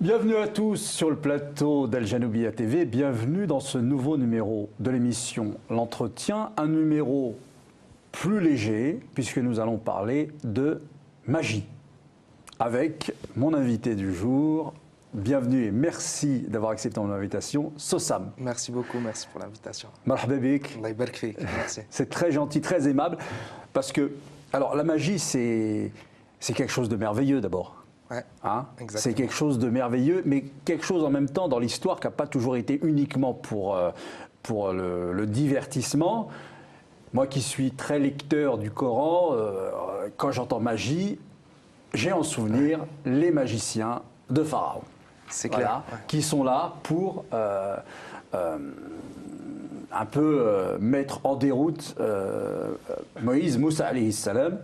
Bienvenue à tous sur le plateau d'Al Janoubia TV, bienvenue dans ce nouveau numéro de l'émission L'Entretien, un numéro plus léger puisque nous allons parler de magie avec mon invité du jour. Bienvenue et merci d'avoir accepté mon invitation, Sossam. Merci beaucoup, merci pour l'invitation. Marhaba bik. Allah yabarak fik, merci. C'est très gentil, très aimable parce que, alors la magie c'est quelque chose de merveilleux d'abord. Ouais, Hein, exactement. c'est quelque chose de merveilleux, mais quelque chose en même temps dans l'histoire qui n'a pas toujours été uniquement pour le divertissement. Moi qui suis très lecteur du Coran, quand j'entends magie, j'ai en souvenir les magiciens de Pharaon. C'est clair. Voilà, qui sont là pour un peu mettre en déroute Moïse, Moussa alayhi salam.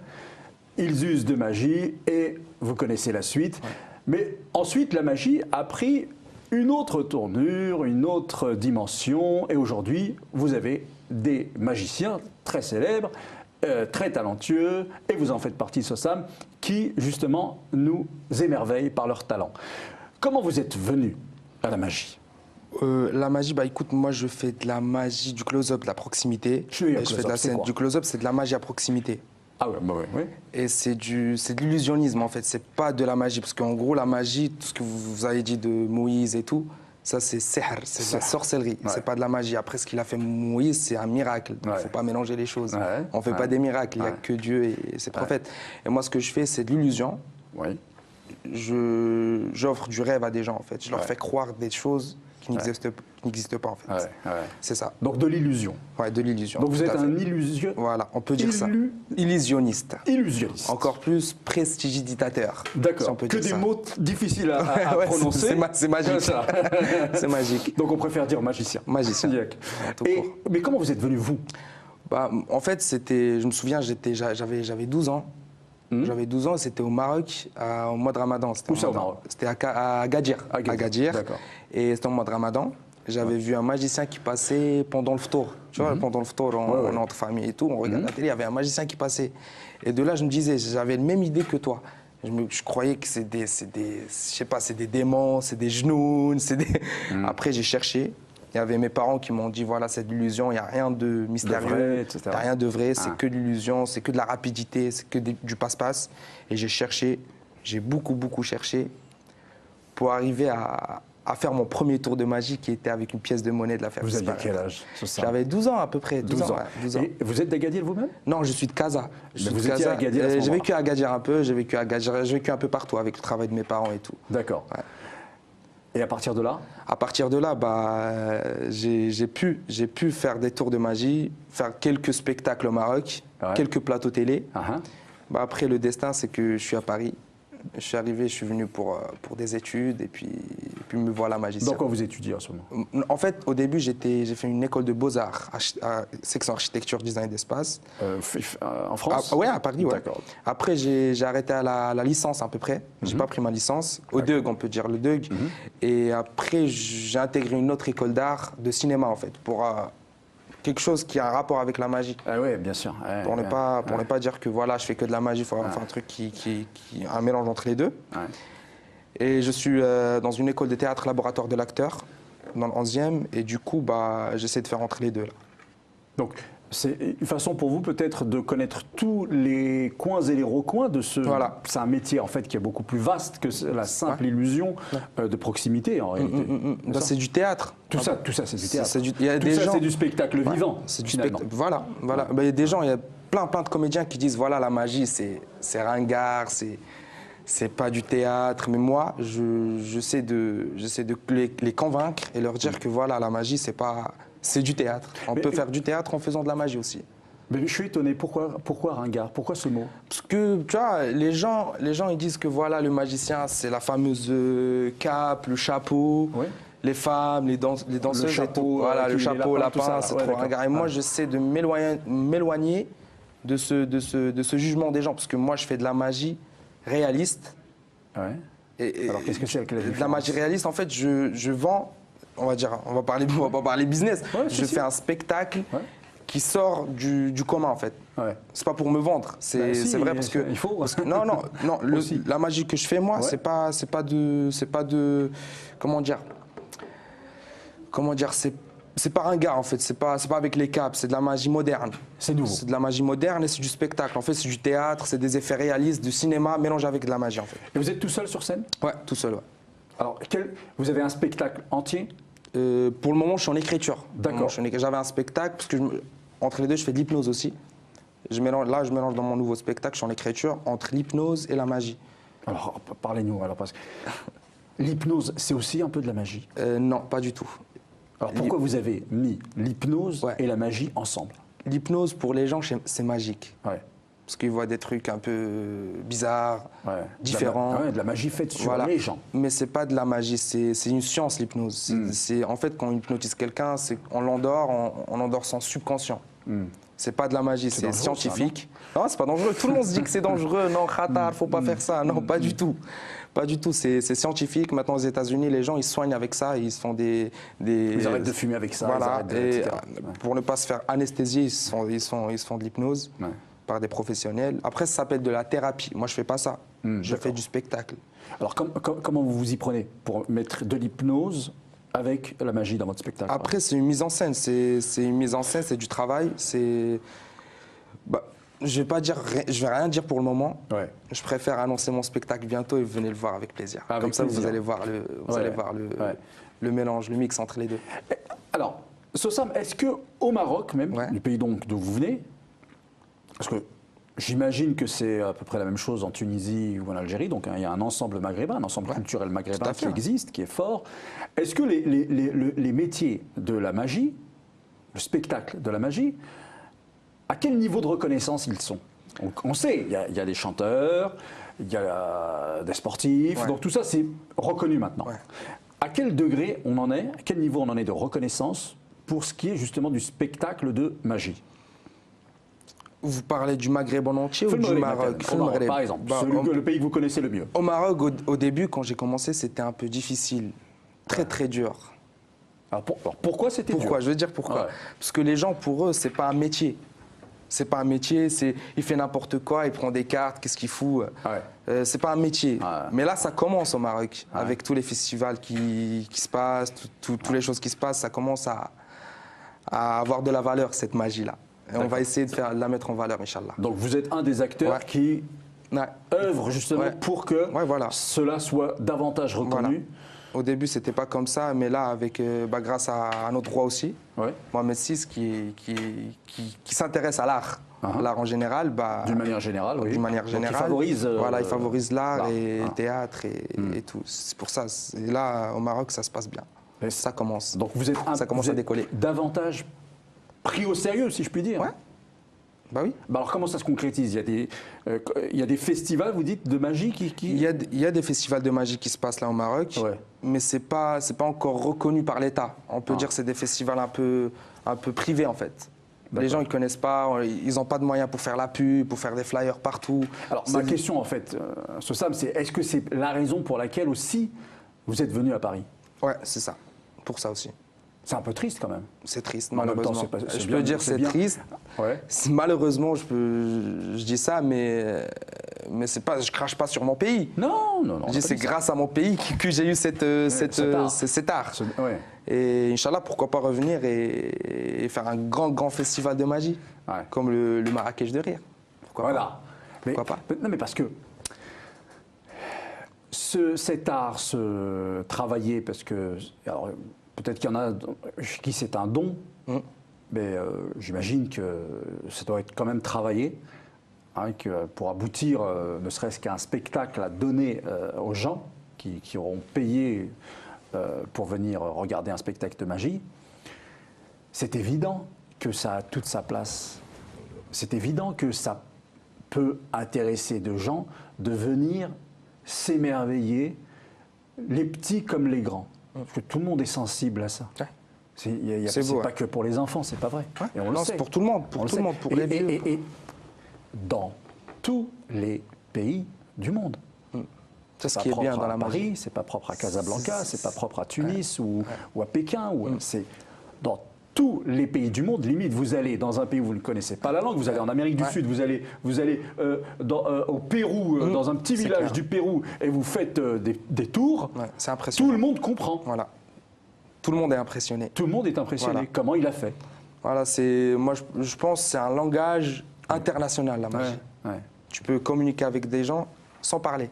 Ils usent de magie et vous connaissez la suite. Ouais. Mais ensuite, la magie a pris une autre tournure, une autre dimension. Et aujourd'hui, vous avez des magiciens très célèbres, très talentueux, et vous en faites partie, Sossam, qui justement nous émerveillent par leur talent. Comment vous êtes venu à la magie? La magie, bah écoute, moi je fais de la magie du close-up, de la proximité. Je fais fais de la scène. Du close-up, c'est de la magie à proximité. Ah ouais, bah ouais, ouais. Et c'est de l'illusionnisme en fait, c'est pas de la magie. Parce qu'en gros, la magie, tout ce que vous avez dit de Moïse et tout, ça c'est sihr, c'est de la sorcellerie, Ouais. c'est pas de la magie. Après, ce qu'il a fait Moïse, c'est un miracle. Il ne Ouais. faut pas mélanger les choses. Ouais. On fait Ouais. pas des miracles, il n'y a Ouais. que Dieu et ses prophètes. Et moi, ce que je fais, c'est de l'illusion. Oui. J'offre du rêve à des gens en fait. Je leur Ouais. fais croire des choses qui n'existent pas en fait. Ouais, ouais. C'est ça. Donc de l'illusion. Ouais, de l'illusion. Donc vous tout êtes à fait. un illusion... Voilà, on peut dire ça. Illusionniste. illusionniste. Encore plus prestidigitateur. D'accord. si on peut Que dire des ça. mots difficiles à Ouais, prononcer. c'est magique. Comme ça. C'est magique. Donc on préfère dire magicien. Magicien. Direct. Tout Et, court. mais comment vous êtes venu, vous? Bah, en fait, je me souviens, j'avais 12 ans. J'avais 12 ans, c'était au Maroc, au mois de Ramadan. Où ça, au Maroc? C'était à Agadir. À Agadir. D'accord. Et c'était au mois de Ramadan. J'avais vu un magicien qui passait pendant le ftour. Tu vois, pendant le ftour, on est entre famille et tout, on regarde la télé, il y avait un magicien qui passait. Et de là, je me disais, j'avais la même idée que toi. Je croyais que c'est des démons, c'est des genoux, Après, j'ai cherché. Il y avait mes parents qui m'ont dit, voilà, c'est de l'illusion, il n'y a rien de mystérieux, vrai, etc. il n'y a rien de vrai, c'est que de l'illusion, c'est que de la rapidité, c'est que du passe-passe. Et j'ai cherché, j'ai beaucoup cherché pour arriver à faire mon premier tour de magie qui était avec une pièce de monnaie de la faire Vous aviez disparaître. quel âge, Sossam? J'avais 12 ans à peu près. 12 ans. Ouais, 12 ans. Et vous êtes d'Agadir vous-même? Non, je suis de Casa. Mais vous étiez à Agadir à ce J'ai moment-là. vécu à Agadir un peu, j'ai vécu un peu partout avec le travail de mes parents et tout. D'accord. Ouais. Et à partir de là? À partir de là, j'ai pu faire des tours de magie, faire quelques spectacles au Maroc, Ouais. quelques plateaux télé. Ah, Après, le destin, c'est que je suis à Paris. Je suis arrivé, je suis venu pour des études et puis me voilà magicien. dans quoi vous étudiez en ce moment? En fait, au début, j'ai fait une école de beaux-arts, section architecture, design d'espace. En France? Oui, à Paris, ouais. D'accord. Après, j'ai arrêté à la licence à peu près. J'ai pas pris ma licence. Au DEUG, on peut dire le DEUG. Et après, j'ai intégré une autre école d'art, de cinéma en fait, pour quelque chose qui a un rapport avec la magie. Ah oui, bien sûr. Ouais, Pour ne ouais. pas dire que voilà, je fais que de la magie, il faut faire un truc un mélange entre les deux. Ouais. Et je suis dans une école de théâtre laboratoire de l'acteur, dans le 11e, et du coup, j'essaie de faire entre les deux. Là. Donc, c'est une façon pour vous peut-être de connaître tous les coins et les recoins de ce... Voilà. C'est un métier en fait qui est beaucoup plus vaste que la simple illusion de proximité en réalité. C'est du théâtre. Tout ça c'est du théâtre. Il y a Tout des ça gens- c'est du spectacle Ouais, vivant. c'est du finalement. spectacle. Voilà. Il y a des gens, il y a plein de comédiens qui disent voilà, la magie, c'est ringard, c'est pas du théâtre. Mais moi, j'essaie de les convaincre et leur dire que voilà, la magie, c'est du théâtre. On peut faire du théâtre en faisant de la magie aussi. Mais je suis étonné, pourquoi ringard? Pourquoi ce mot? Parce que, tu vois, les gens ils disent que voilà, le magicien, c'est la fameuse cape, le chapeau, Oui. les femmes, les danseuses Le chapeau, et tout. Voilà, puis le les chapeau, lapins, tout ça, lapin, là. c'est Ouais, trop d'accord. ringard. Et moi, Ah. j'essaie de m'éloigner de ce jugement des gens, parce que moi, je fais de la magie réaliste. Ouais. Et Alors qu'est-ce que c'est que la de la différence? magie réaliste, en fait, je vends, on va pas parler business. Ouais, je si. fais un spectacle Ouais. qui sort du commun en fait. Ouais. C'est pas pour me vendre, c'est vrai parce que il faut. non la magie que je fais moi, c'est pas de comment dire c'est pas un gars en fait, c'est pas avec les capes, c'est de la magie moderne. C'est nouveau. C'est de la magie moderne et c'est du spectacle. En fait, c'est du théâtre, c'est des effets réalistes, du cinéma mélangé avec de la magie en fait. Et vous êtes tout seul sur scène? Ouais, tout seul. Ouais. Alors, vous avez un spectacle entier? Pour le moment, je suis en écriture. D'accord. J'avais un spectacle parce que entre les deux, je fais de l'hypnose aussi. Je mélange dans mon nouveau spectacle, je suis en écriture entre l'hypnose et la magie. Alors, parlez-nous alors parce que l'hypnose, c'est aussi un peu de la magie. Non, pas du tout. Alors pourquoi vous avez mis l'hypnose et la magie ensemble? L'hypnose, pour les gens, c'est magique. Ouais. Parce qu'ils voient des trucs un peu bizarres, différents. De la magie faite sur les gens. Mais c'est pas de la magie, c'est une science, l'hypnose. En fait, quand on hypnotise quelqu'un, on endort son subconscient. C'est pas de la magie, c'est scientifique. Non, c'est pas dangereux. Tout le monde se dit que c'est dangereux. Non, khatar, faut pas faire ça. Non, pas du tout. Pas du tout, c'est scientifique. Maintenant, aux États-Unis, les gens, ils se soignent avec ça. Ils se font Ils arrêtent de fumer avec ça. Voilà. Pour ne pas se faire anesthésier, ils se font de l'hypnose par des professionnels. Après, ça s'appelle de la thérapie. Moi, je fais pas ça. Je fais du spectacle. Alors, comment vous vous y prenez pour mettre de l'hypnose avec la magie dans votre spectacle? Après, c'est une mise en scène. C'est une mise en scène, c'est du travail. Je vais rien dire pour le moment. Ouais. Je préfère annoncer mon spectacle bientôt et venez le voir avec plaisir. Comme ça, vous allez voir le mélange, le mix entre les deux. Alors, Sossam, est-ce que au Maroc même, du pays donc d'où vous venez, parce que j'imagine que c'est à peu près la même chose en Tunisie ou en Algérie, donc il y a un ensemble maghrébin, un ensemble culturel maghrébin qui existe, qui est fort. Est-ce que les métiers de la magie, le spectacle de la magie, à quel niveau de reconnaissance ils sont? On sait, il y a des chanteurs, il y a des sportifs, donc tout ça c'est reconnu maintenant. Ouais. À quel degré on en est, à quel niveau on en est de reconnaissance pour ce qui est justement du spectacle de magie? Vous parlez du Maghreb en entier ou du Maroc? Par exemple, le pays que vous connaissez le mieux. Au Maroc, au début, quand j'ai commencé, c'était un peu difficile, très dur. Alors pourquoi c'était dur? Je veux dire pourquoi. Parce que les gens, pour eux, c'est pas un métier. C'est pas un métier, il fait n'importe quoi, il prend des cartes, qu'est-ce qu'il fout. C'est pas un métier. Mais là, ça commence au Maroc, avec tous les festivals qui se passent, toutes les choses qui se passent, ça commence à avoir de la valeur, cette magie-là. Et on va essayer de la mettre en valeur, Inch'Allah. Donc vous êtes un des acteurs qui œuvre justement pour que cela soit davantage reconnu. Voilà. Au début, c'était pas comme ça, mais là, grâce à notre roi aussi, Mohamed VI, qui s'intéresse à l'art, l'art en général. D'une manière générale, oui. D'une manière générale. Il favorise l'art et le théâtre et tout. C'est pour ça. Et là, au Maroc, ça se passe bien. Ça commence. Donc vous êtes ça commence à décoller. Davantage pris au sérieux, si je puis dire. Ouais. Bah oui. Bah alors comment ça se concrétise? Il y a des festivals, vous dites, de magie qui... Il y a des festivals de magie qui se passent là au Maroc, mais c'est pas encore reconnu par l'État. On peut dire que c'est des festivals un peu privés en fait. Les gens ils connaissent pas, ils n'ont pas de moyens pour faire la pub, pour faire des flyers partout. Alors ma question en fait, Sossam, c'est est-ce que c'est la raison pour laquelle aussi vous êtes venu à Paris? Ouais, c'est ça, pour ça aussi. C'est un peu triste quand même. C'est triste, malheureusement. Je peux dire c'est triste. Ouais. Malheureusement, je dis ça, mais c'est pas, je crache pas sur mon pays. Non. Je dis c'est grâce à mon pays que j'ai eu cet art. Et Inch'Allah, pourquoi pas revenir et faire un grand festival de magie, comme le Marrakech de Rire. Pourquoi pas. Non, mais parce que cet art, ce travailler, parce que... Alors, peut-être qu'il y en a qui c'est un don, mais j'imagine que ça doit être quand même travaillé, que pour aboutir ne serait-ce qu'à un spectacle à donner aux gens qui auront payé pour venir regarder un spectacle de magie. C'est évident que ça a toute sa place. C'est évident que ça peut intéresser de gens de venir s'émerveiller, les petits comme les grands. Parce que tout le monde est sensible à ça. C'est pas que pour les enfants, c'est pas vrai. Et on le sait. C'est pour tout le monde, pour les vieux. Et dans tous les pays du monde. C'est ce qui est bien dans la Paris, c'est pas propre à Casablanca, c'est pas propre à Tunis ou à Pékin. C'est dans tous les pays du monde. Limite, vous allez dans un pays où vous ne connaissez pas la langue, vous allez en Amérique du Sud, vous allez au Pérou, dans un petit village du Pérou, et vous faites des tours. Ouais, c'est impressionnant. Tout le monde comprend. Voilà. Tout le monde est impressionné. Tout le monde est impressionné. Voilà. Comment il a fait? Voilà, moi je pense que c'est un langage international, la magie. Ouais. Tu peux communiquer avec des gens sans parler.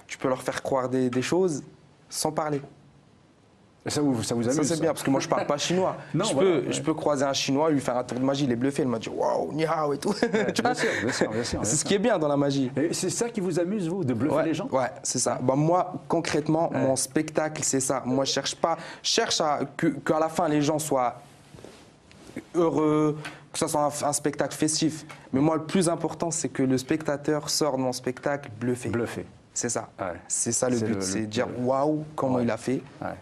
Tu peux leur faire croire des choses sans parler. Et ça vous amuse? Ça, c'est bien, parce que moi, je parle pas chinois. Non, je peux croiser un chinois, lui faire un tour de magie, il est bluffé, il m'a dit waouh, ni hao et tout. Bien sûr. C'est ce qui est bien dans la magie. Et c'est ça qui vous amuse, vous, de bluffer les gens? Ouais, c'est ça. Bah, moi, concrètement, mon spectacle, c'est ça. Moi, je cherche qu'à la fin, les gens soient heureux, que ce soit un spectacle festif. Mais moi, le plus important, c'est que le spectateur sort de mon spectacle bluffé. Bluffé. C'est ça. Ouais. C'est ça le but, c'est de dire waouh, comment il a fait. Ouais.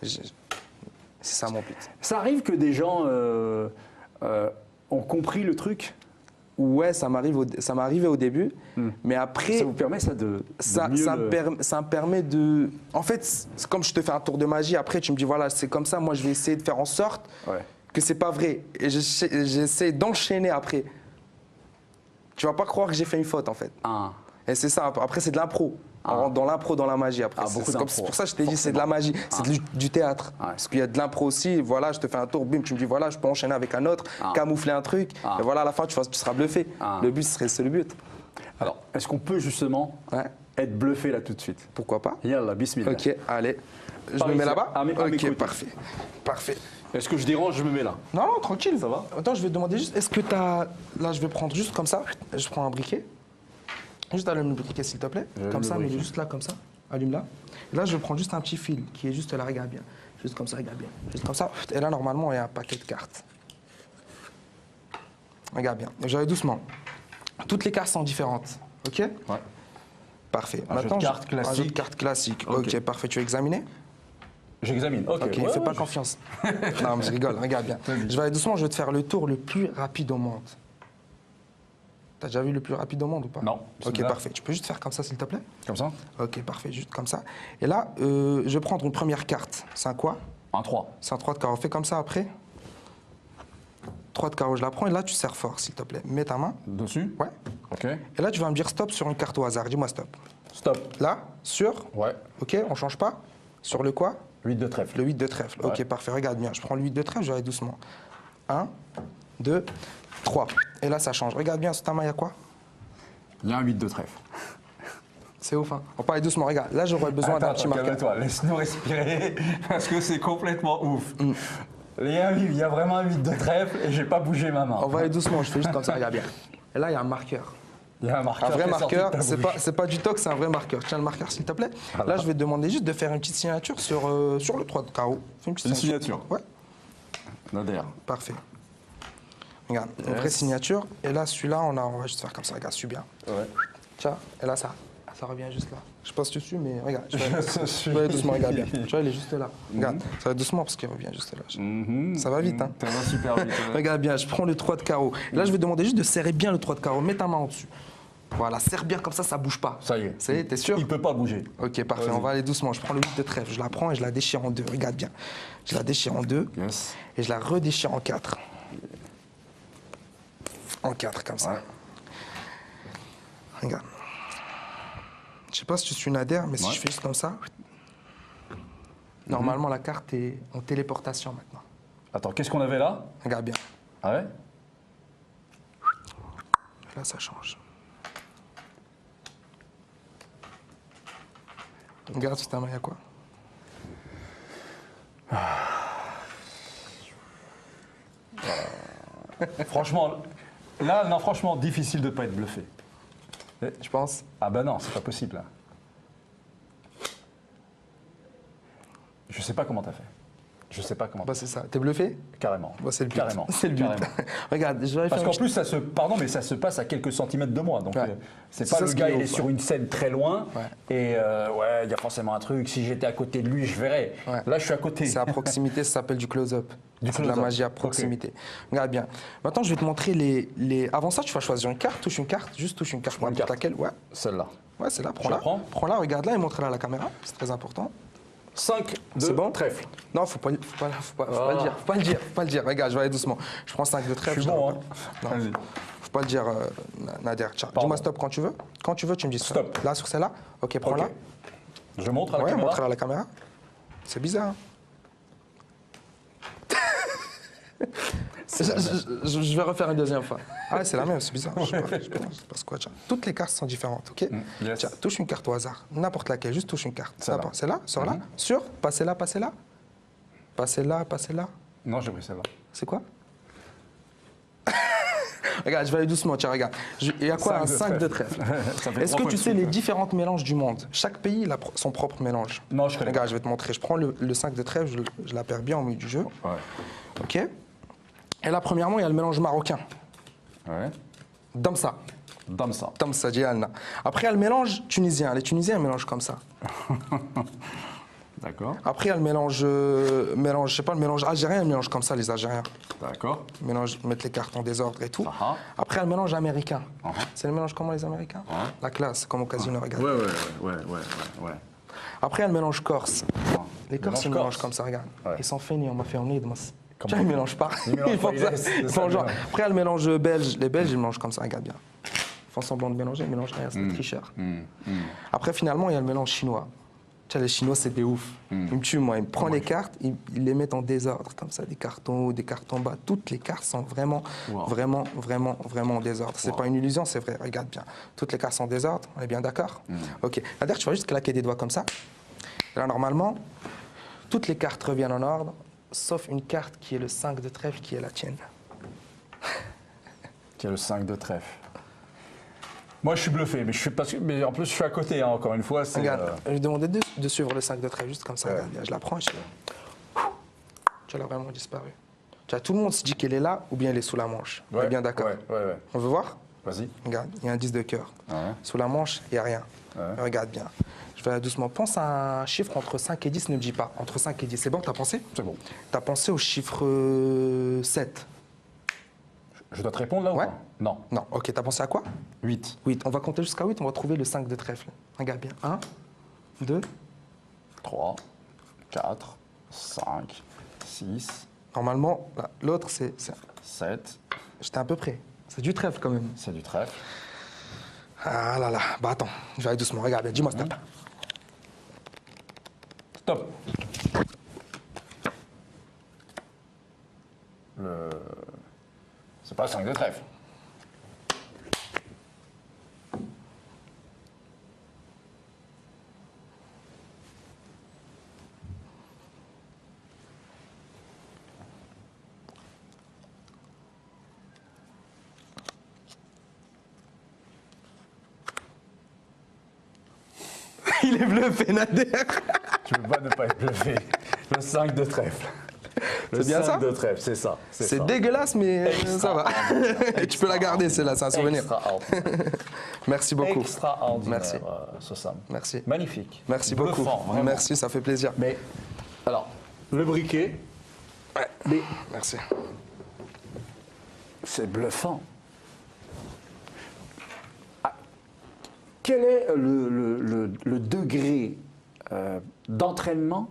C'est ça mon but. Ça arrive que des gens ont compris le truc? Ouais, ça m'arrivait au début, mais après... Ça vous permet ça de ça me permet de... En fait, c'est comme je te fais un tour de magie, après tu me dis voilà, c'est comme ça, moi je vais essayer de faire en sorte que c'est pas vrai. Et j'essaie d'enchaîner après. Tu vas pas croire que j'ai fait une faute en fait. Ah. Et c'est ça, après c'est de l'impro. On rentre dans l'impro, dans la magie après. C'est pour ça que je t'ai dit c'est de la magie, c'est du théâtre. Parce qu'il y a de l'impro aussi, voilà, je te fais un tour, bim, tu me dis voilà, je peux enchaîner avec un autre, camoufler un truc, et voilà, à la fin tu seras bluffé. Le but, c'est le but. Alors, est-ce qu'on peut justement être bluffé là tout de suite? Pourquoi pas? Yallah, bismillah. Ok, allez. Je me mets là-bas? Ok, parfait. Parfait. Est-ce que je dérange? Je me mets là. Non, non, tranquille. Ça va? Attends, je vais te demander juste, est-ce que tu as... Là, je vais prendre juste comme ça, je prends un briquet. Juste allume le briquet, s'il te plaît. Comme ça, mets-le juste là, comme ça. Allume-la. Là, je prends juste un petit fil qui est juste là, regarde bien. Juste comme ça, regarde bien. Juste comme ça. Et là, normalement, il y a un paquet de cartes. Regarde bien. J'arrive doucement. Toutes les cartes sont différentes. OK? Ouais. Parfait. Un jeu de cartes classique. Un jeu de cartes classique. OK, parfait. Tu veux examiner? J'examine. Ok, fais pas confiance. Non, mais je rigole, regarde bien. Je vais aller doucement, je vais te faire le tour le plus rapide au monde. T'as déjà vu le plus rapide au monde ou pas? Non. Ok, parfait. Tu peux juste faire comme ça, s'il te plaît? Comme ça? Ok, parfait, juste comme ça. Et là, je vais prendre une première carte. C'est un quoi? Un 3. C'est un 3 de carreau. Fais comme ça après. 3 de carreau, je la prends et là, tu serres fort, s'il te plaît. Mets ta main. Dessus? Ouais. Ok. Et là, tu vas me dire stop sur une carte au hasard. Dis-moi stop. Stop. Là, sur? Ouais. Ok, on change pas? Sur le quoi? 8 de trèfle. Le 8 de trèfle. Ok, parfait. Regarde bien. Je prends le 8 de trèfle, je vais aller doucement. 1, 2, 3. Et là, ça change. Regarde bien, sur ta main, il y a quoi? Il y a un 8 de trèfle. C'est ouf, hein. On parle doucement. Regarde, là, j'aurais besoin d'un petit marqueur. Calme-toi, laisse-nous respirer, parce que c'est complètement ouf. Il y a vraiment un 8 de trèfle et j'ai pas bougé ma main. On va aller doucement, je fais juste comme ça, regarde bien. Et là, il y a un marqueur. Il y a un marqueur. Un vrai qui est sorti marqueur, de ta bouche. c'est pas du toc, c'est un vrai marqueur. Tiens le marqueur, s'il te plaît. Voilà. Là, je vais te demander juste de faire une petite signature sur le 3 de carreau. Fais une petite signature? Ouais. Nader. Parfait. Regarde, une vraie signature. Et là, celui-là, on va juste faire comme ça. Regarde, suis bien. Ouais. Tiens, et là, ça revient juste là. Je sais pas si tu suis, mais regarde. Je suis. vais aller doucement, regarde bien. Tu vois, il est juste là. Regarde, ça va doucement parce qu'il revient juste là. Ça va vite, hein. Ça va super vite. Regarde bien, je prends le 3 de carreau. Et là, je vais demander juste de serrer bien le 3 de carreau. Mets ta main en dessus. Voilà, serre bien comme ça bouge pas. Ça y est. Ça y est, t'es sûr? Il peut pas bouger. Ok, parfait, on va aller doucement. Je prends le 8 de trèfle, je la prends et je la déchire en deux. Regarde bien. Je la déchire en deux et je la redéchire en 4. En 4, comme ça. Ouais. Regarde. Je sais pas si tu suis Nader, mais si je fais juste comme ça, normalement la carte est en téléportation maintenant. Attends, qu'est-ce qu'on avait là? Regarde bien. Ah ouais? Là, ça change. Regarde sur ta main, il y a quoi? Franchement, là, non, franchement, difficile de ne pas être bluffé. Je pense. Ah bah non, c'est pas possible. Là. Je sais pas comment t'as fait. Je sais pas comment. Bah c'est ça. T'es bluffé? Carrément. Bah, c'est le but. Carrément. C'est le but. Carrément. Regarde, je vais Parce faire qu'en plus, ça se passe à quelques centimètres de moi. Donc, c'est pas ça, le gars, il est sur une scène très loin. Et ouais, il y a forcément un truc. Si j'étais à côté de lui, je verrais. Là, je suis à côté. C'est à proximité, ça s'appelle du close-up. C'est de la magie à proximité. Okay. Regarde bien. Maintenant, je vais te montrer les. Avant ça, tu vas choisir une carte, touche une carte, juste touche une carte. N'importe laquelle. Ouais. Celle-là. Ouais, c'est là. Prends-la. Prends-la, regarde-la et montre-la à la caméra. C'est très important. 5 de C'est bon trèfle. Non, faut pas le dire. Faut pas le dire. Regarde, je vais aller doucement. Je prends 5 de trèfle. Je suis bon, hein. Non, Vas-y. faut pas le dire, Nader. Tiens, dis-moi stop quand tu veux. Quand tu veux, tu me dis Stop. Là, sur celle-là. Ok, prends-la. Ok. Je montre à la Ouais, caméra. montre-la à la caméra. C'est bizarre. Hein. Je vais refaire une deuxième fois. Ah ouais, c'est la même, c'est bizarre. Je sais pas quoi. Tiens. Toutes les cartes sont différentes, ok yes. Tiens, touche une carte au hasard. N'importe laquelle, juste touche une carte. Celle-là. C'est là, sur là. Sur, passez là, passez là. Passez là, passez là. Non, j'ai pris celle-là. C'est quoi? Regarde, je vais aller doucement, tiens, regarde. Il y a quoi? Un 5 de trèfle. Est-ce que tu sais les différents mélanges du monde? Chaque pays il a son propre mélange. Non, je connais Regarde, je vais te montrer. Je prends le 5 de trèfle, je la perds bien au milieu du jeu. Ouais. Ok. Et là, premièrement, il y a le mélange marocain. Ouais. Damsa. Damsa. Damsa, Dialna. Après, il y a le mélange tunisien. Les Tunisiens, ils mélangent comme ça. D'accord. Après, il y a le mélange, je sais pas, le mélange algérien, ils mélangent comme ça, les Algériens. D'accord. Ils mélangent, mettent les cartes en désordre et tout. Ah. Après, il y a le mélange américain. C'est le mélange comment, les Américains? La classe, comme au casino, regarde. Ouais. Après, il y a le mélange corse. Les Corses, ils Mélange mélangent corse. comme ça, regarde. Ouais. Ils sont feignants, on m'a fait emmener de moi. Comment Tiens, ils mélangent pas. Ils mélangent pas, font ça. ils Ils font genre. mélangent. Après, il y a le mélange belge. Les Belges, ils mélangent comme ça, regarde bien. Ils font semblant de mélanger, ils mélangent rien, c'est des tricheurs. Après, finalement, il y a le mélange chinois. Tiens, les Chinois, c'est des ouf. Ils me tuent, moi. Ils me prennent les cartes, ils les mettent en désordre, comme ça, des cartons hauts, des cartons bas. Toutes les cartes sont vraiment en désordre. C'est pas une illusion, c'est vrai. Regarde bien. Toutes les cartes sont en désordre, on est bien d'accord? Ok. D'ailleurs, tu vas juste claquer des doigts comme ça. Et là, normalement, toutes les cartes reviennent en ordre, sauf une carte qui est le 5 de trèfle, qui est la tienne. Qui a le 5 de trèfle. Moi, je suis bluffé, mais en plus, je suis à côté, hein, encore une fois. Regarde, je lui demandais de suivre le 5 de trèfle, juste comme ça. Regarde, je la prends, tu vois, elle a vraiment disparu. Tu vois, tout le monde se dit qu'elle est là ou bien elle est sous la manche. On est bien d'accord. Ouais. On veut voir? Vas-y. Regarde, il y a un 10 de cœur. Ouais. Sous la manche, il n'y a rien. Ouais. Regarde bien. Je vais aller doucement. Pense à un chiffre entre 5 et 10, ne me dis pas. Entre 5 et 10, c'est bon, t'as pensé? C'est bon. T'as pensé au chiffre 7. Je dois te répondre là ou Ouais. pas? Non. Non, ok, t'as pensé à quoi? 8. 8. On va compter jusqu'à 8, on va trouver le 5 de trèfle. Regarde bien. 1, 2. 3, 4, 5, 6, Normalement, là, l'autre, c'est. 7. J'étais à peu près. C'est du trèfle quand même. C'est du trèfle. Ah là là. Bah attends, je vais aller doucement. Regarde bien, dis-moi stop. Stop. C'est pas 5 de trèfle. Il est bluffé, Nader. Tu peux pas ne pas être bluffé. Le 5 de trèfle. Le C'est bien 5 ça de trèfle, c'est ça. C'est ça. dégueulasse, mais ça va. Et tu peux la garder, celle-là, c'est un souvenir. Extraordinaire. Merci beaucoup. Extraordinaire, Merci. Sossam. Merci. Magnifique. Merci beaucoup. Bluffant, vraiment. Merci, ça fait plaisir. Mais, alors, le briquet, Ouais. mais Merci. c'est bluffant. Ah, quel est le degré d'entraînement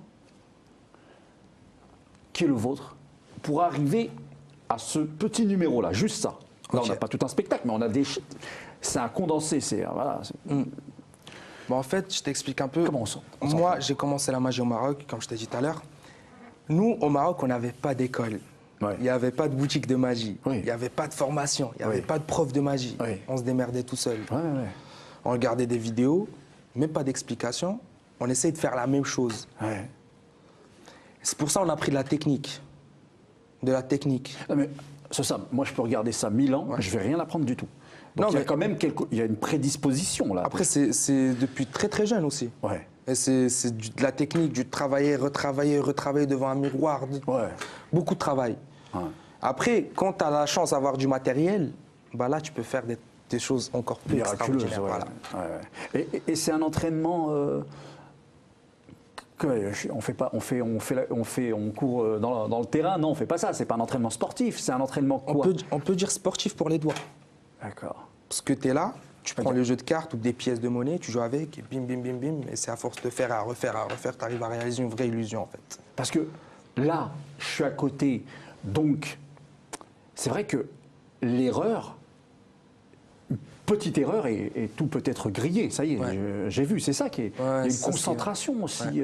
qui est le vôtre pour arriver à ce petit numéro-là, juste ça? Là, Ok. on n'a pas tout un spectacle, mais on a des... C'est un condensé, voilà. Bon, en fait, je t'explique un peu. Comment on s'en- Moi, j'ai commencé la magie au Maroc, comme je t'ai dit tout à l'heure. Nous, au Maroc, on n'avait pas d'école. Ouais. Il n'y avait pas de boutique de magie. Oui. Il n'y avait pas de formation. Il n'y avait Oui. pas de prof de magie. Oui. On se démerdait tout seul. Ouais. On regardait des vidéos, même pas d'explication. On essayait de faire la même chose. Ouais. C'est pour ça qu'on a pris de la technique. De la technique. Non, mais c'est ça, moi je peux regarder ça 1000 ans, je vais rien apprendre du tout. Donc Non, il y a mais- quand même il y a une prédisposition là. Après, c'est depuis très très jeune aussi. Ouais. Et c'est de la technique, du travailler, retravailler devant un miroir. Ouais. Beaucoup de travail. Ouais. Après, quand tu as la chance d'avoir du matériel, bah là, tu peux faire des choses encore plus Miraculeuse, extraordinaires. ouais. Voilà. Ouais. Et c'est un entraînement. On fait pas, on court dans le terrain. Non, on fait pas ça. C'est pas un entraînement sportif. C'est un entraînement quoi? On peut dire sportif pour les doigts. D'accord. Parce que tu es là, Tu prends le jeu de cartes ou des pièces de monnaie, tu joues avec, et bim, bim, bim, bim, et c'est à force de faire, à refaire, tu arrives à réaliser une vraie illusion en fait. Parce que là, je suis à côté, donc c'est vrai que l'erreur, une petite erreur et tout peut être grillé, ça y est, Ouais. j'ai vu, c'est ça qui est. Il y a une ça, concentration aussi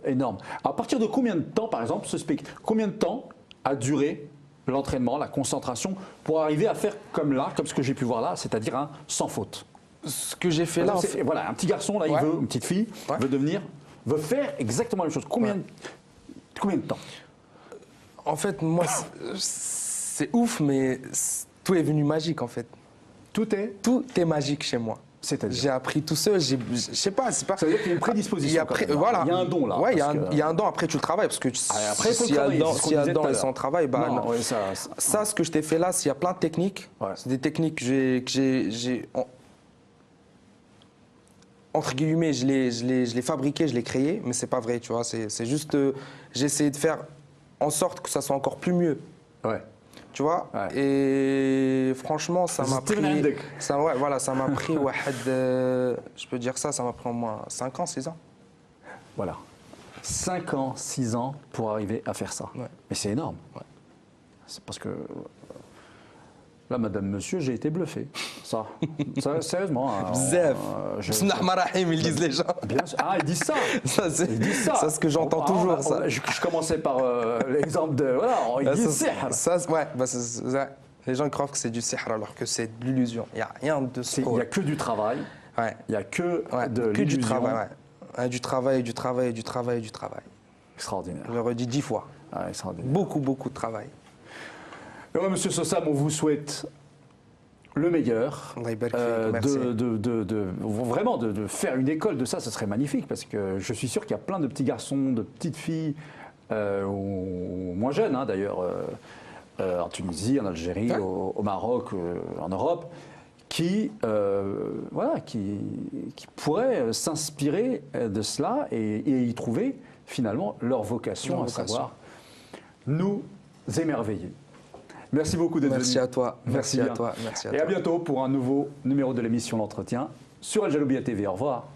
énorme. À partir de combien de temps, par exemple, combien de temps a duré l'entraînement, la concentration, pour arriver à faire comme là, comme ce que j'ai pu voir là, c'est-à-dire un sans faute? Ce que j'ai fait là, Voilà, un petit garçon, là, il veut, une petite fille, veut faire exactement la même chose. Combien de temps? En fait, moi, c'est ouf, mais tout est venu magique en fait. Tout est Magique chez moi. C'est-à-dire? J'ai appris tout seul, je sais pas, c'est pas. Ça veut dire qu'il y a une prédisposition. Voilà. Il y a un don là. Ouais, il y a un don, après tu le travailles. Parce que après, s'il y a un don et sans travail, bah, non. Ouais, ça, ce que je t'ai fait là, s'il y a plein de techniques, c'est des techniques que j'ai entre guillemets, je l'ai fabriqué, je l'ai créé, mais c'est pas vrai, tu vois. C'est juste, j'ai essayé de faire en sorte que ça soit encore plus mieux. Ouais. Tu vois, et franchement, ça m'a pris. Ça m'a pris, je peux dire ça m'a pris au moins 5 ans, 6 ans. Voilà. 5 ans, 6 ans pour arriver à faire ça. Ouais. Mais c'est énorme. Ouais. C'est parce que. Là, madame, monsieur, j'ai été bluffé. Ça sérieusement. Bzef. Ils disent les gens. Bien sûr. Ah, ils disent ça. Ça, c'est ce que j'entends toujours. Je commençais par l'exemple de. Voilà, ils disent sihr. Les gens croient que c'est du sihr alors que c'est de l'illusion. Il n'y a rien de ça. Il n'y a que du travail. Ouais. Il n'y a que de l'illusion. Du travail. Ouais. Du travail. Extraordinaire. Je le redis 10 fois. Ah, extraordinaire. Beaucoup de travail. Ouais, Monsieur Sossam, on vous souhaite le meilleur. Vraiment de faire une école de ça, ce serait magnifique parce que je suis sûr qu'il y a plein de petits garçons, de petites filles, ou moins jeunes d'ailleurs, en Tunisie, en Algérie, au Maroc, en Europe, qui pourraient s'inspirer de cela et y trouver finalement leur vocation, à savoir nous émerveiller. Merci beaucoup d'être venu. Merci à toi. Merci à toi. Et à bientôt pour un nouveau numéro de l'émission L'Entretien sur Al Janoubia TV. Au revoir.